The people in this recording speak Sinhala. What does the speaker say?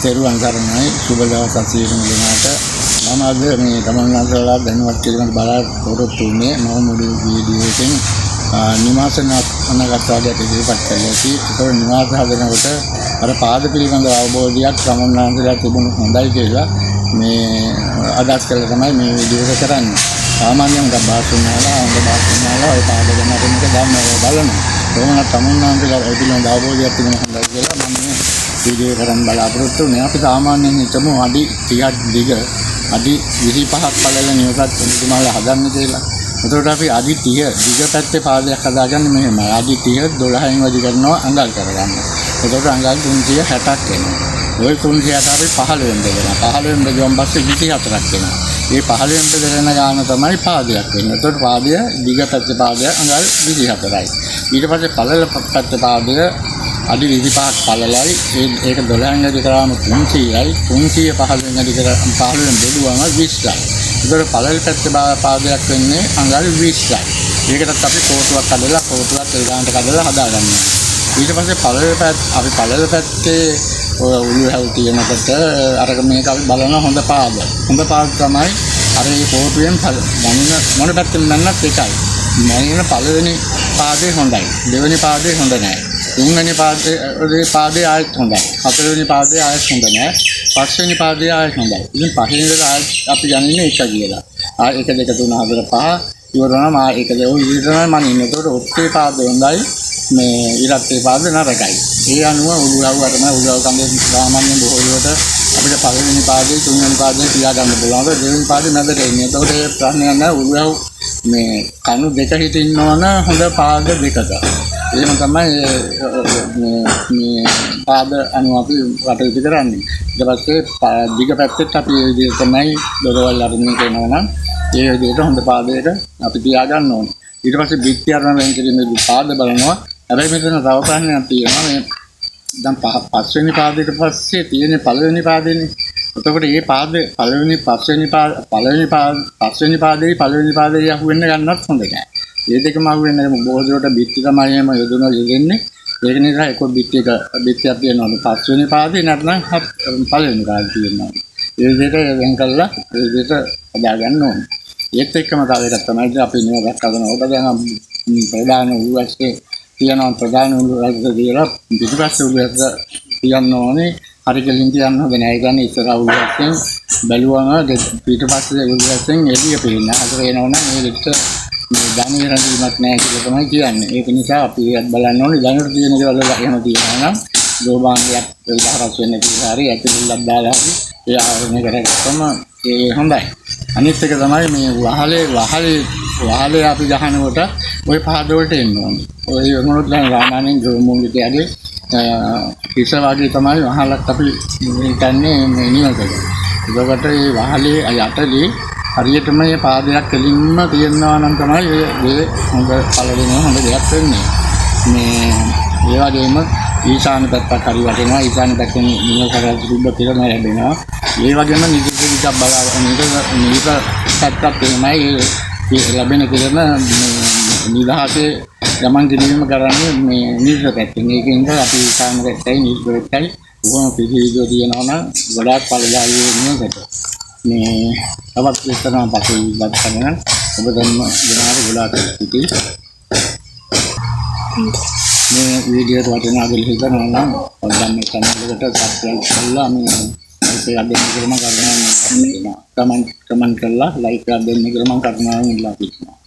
තෙරුවන් සරණයි සුබ දවසක් සියලුම දෙනාට. මම අද මේ තමන්ලාට දැනුවත් කිරීමට බලාපොරොත්තු වෙන්නේ මම මුළු වීඩියෝ එකෙන් නිවාස අනගතවාදයක් ඉදිරිපත් කළා. ඒක නිවාස හදනකොට අර පාද පිළිබඳ අවබෝධයක් තමන්ලාට තිබුණ හොඳයි කියලා මේ අදහස් කළා තමයි මේ වීඩියෝ එක කරන්නේ. සාමාන්‍යයෙන් බාස්තුම් වල ඔය පාද ගැන අරමුණක ගන්න බලනවා. කොහොමද තමන්ලාට ඒ පිළිබඳ අවබෝධයක් තිබුණ හොඳයි කියලා මම මේ වීඩියෝ කරන් බලාපොරොත්තු වෙන්නේ. අපි සාමාන්‍යයෙන් හිතමු අඩි 30ක් දිග අඩි 25ක් පළල නිවසක් තුමාලා හදන්න කියලා. එතකොට අපි අඩි 30 දිග පැත්තේ පාදයක් හදාගන්න මෙහෙම අඩි 30 12න් වැඩි කරනවා අඟල් කරගන්න. එතකොට අඟල් 360ක් එනවා. ওই 360 අපි 15න් බෙදලා 15න් බෙදුවම පස්සේ 24ක් එනවා. මේ 15න් බෙදගෙන ගාන තමයි පාදයක් වෙන්නේ. එතකොට පාදය දිග පැත්තේ පාදය අඟල් 24යි. ඊට පස්සේ පළල පැත්තේ පාදය අඩි 25ක් පළලයි. ඒක 12න් වැඩි කරාම 300යි. 300 15න් වැඩි කරාම 15න් බෙදුවම 20යි. ඒතර පළල පැත්තේ පාදයක් වෙන්නේ අඟල් 20යි. ඒකටත් අපි කෝටුවක් කඩලා ඒ ගානට කඩලා හදාගන්නවා. ඊට පස්සේ අපි පළල පැත්තේ ඔය උළු හැව තියෙනකොට අරක මේක අපි බලන හොඳ පාද. හොඳ පාද තමයි අර මේ කෝටුවෙන් මොන පැත්තෙන් මන්නත් එකයි. මනින පළවෙනි පාදේ හොඳයි. දෙවෙනි පාදේ හොඳ නැහැ. තුන්වෙනි පාදේ ආයෙත් හොඳයි. හතරවෙනි පාදේ ආයෙත් හොඳ නැහැ. පස්වෙනි පාදේ ආයෙත් හොඳයි. ඉතින් පහින් ඉඳලා ආයෙත් අපි යන්නේ එක කියලා. 1 2 3 4 5 ඉවරනම 1 2 ඔය ඉවරනම මනින්න. ඒකට ඔත්තේ පාද හොඳයි. මේ ඊළඟේ පාද නරකයි. ඒ අනුව උළුවව කන්දේ සාමාන්‍ය බොහෝ විට අපිට පළවෙනි පාදේ තුන්වෙනි පාදේ තියාගන්න පුළුවන්. දෙවෙනි පාදේ මැදට එන්නේ. ඒකට ඒ ප්‍රශ්නයක් නැහැ. උළුවව මේ කණු දෙක හිටින්නවන හොඳ පාද දෙකක. එහෙම තමයි මේ පාද අනුව අපි කටයුතු කරන්නේ. ඊට පස්සේ දිග පැත්තට අපි මේ විදිහට තමයි දොරවල් අරගෙන කරනවා නම් ඒ විදිහට හොඳ පාදයක අපි තියාගන්න ඕනේ. ඊට පස්සේ බිත්ති අරන වෙන කිරීමේදී පාද බලනවා. හැබැයි මෙතන තව ප්‍රශ්නයක් තියෙනවා. මේ දැන් පස්වෙනි පාදයට පස්සේ තියෙන පළවෙනි පාදෙනේ. එතකොට මේ පාද පළවෙනි පාදේ යහුවෙන්න ගන්නත් හොඳ නැහැ. මේ දෙකම අහුවෙන්නේ බොහෝ දුරට බිත්ති තමයි එහෙම යොදන්නේ. ඒක නිසා එක බිත්තියක් තියෙනවා පස්වෙනි පාදේ නැත්නම් පළවෙනි පාදේ තියෙනවා. ඒ විදිහට වෙන් කළා ඒ විදිහට හදා ගන්න ඕනේ. ඒත් එක්කම තව එකක් තමයි අපි නිවැරදිව කරනකොට දැන් ප්‍රධාන උළුවස්සේ තියනවා ප්‍රධාන උළුවස්සේ දිලා පිටුපස්සේ උළුවස්සේ තියන්න ඕනේ. හරි කෙලින් තියන්න හොඳ නැහැ. ඒ කියන්නේ ඉස්සර උළුවස්සෙන් බැලුවම පිටුපස්සේ උළුවස්සෙන් එළිය පේන. අතර එනවනම් මේකට මේ ධානය රැඳීමක් නැහැ කියලා තමයි කියන්නේ. ඒක නිසා අපි ඒත් බලන්න ඕනේ. දැනට තියෙන දේවල් වල එහෙම තියෙනවා නම් දෝබාංගයක් විතරක් වෙන්න කියලා හරි ඇතුළක් දාලා හරි ඒ ආවරණය කරගත්තම ඒ හොඳයි. අනිත් එක තමයි මේ වහලේ අපි ගහනකොට ওই පාද වලට එන්න ඕනේ. ඔය මොනොත් දැන් රාමායන ගෝමුලිකයාගේ පිස වගේ තමයි වහලක් අපි හිතන්නේ මේ නියතද. ඒකට මේ වහලේ යටදී හරියටම මේ පාදයක් කෙලින්ම තියෙනවා නම් තමයි ඒ හොඳ පළවෙනි හොඳ දෙයක් වෙන්නේ. මේ ඒ වගේම ඊශාන පැත්තක් හරි වටිනවා. ඊශාන පැත්තෙන් නියතරව සුබ කියලා ලැබෙනවා. ඒ වගේම නිදික නික පැත්තක් තමයි ලැබෙන කියලා නිදහසේ ගමන් කිරීම කරන්නේ මේ නික පැත්තෙන්. ඒකෙන් අපි ඊශාන පැත්තයි නික පැත්තයි උගම පිළිවිදෝ තියෙනවා නම් ගොඩාක් පළදායි වෙනකට. මේ තවත් විස්තරම පස්සේ ඉවත් කරනවා. ඔබ දෙනාට ගොඩාක් ස්තුතියි. මේ වීඩියෝ වටිනා කියලා හිතනවා නම් ඔයාලා මේ channel එකට subscribe කරලා මේ ඒක දෙන්න කියලා මම කරුණාවෙන් කමෙන්ට් කරලා like එකක් දෙන්න කියලා මම කරුණාවෙන් ඉල්ලා සිටිනවා.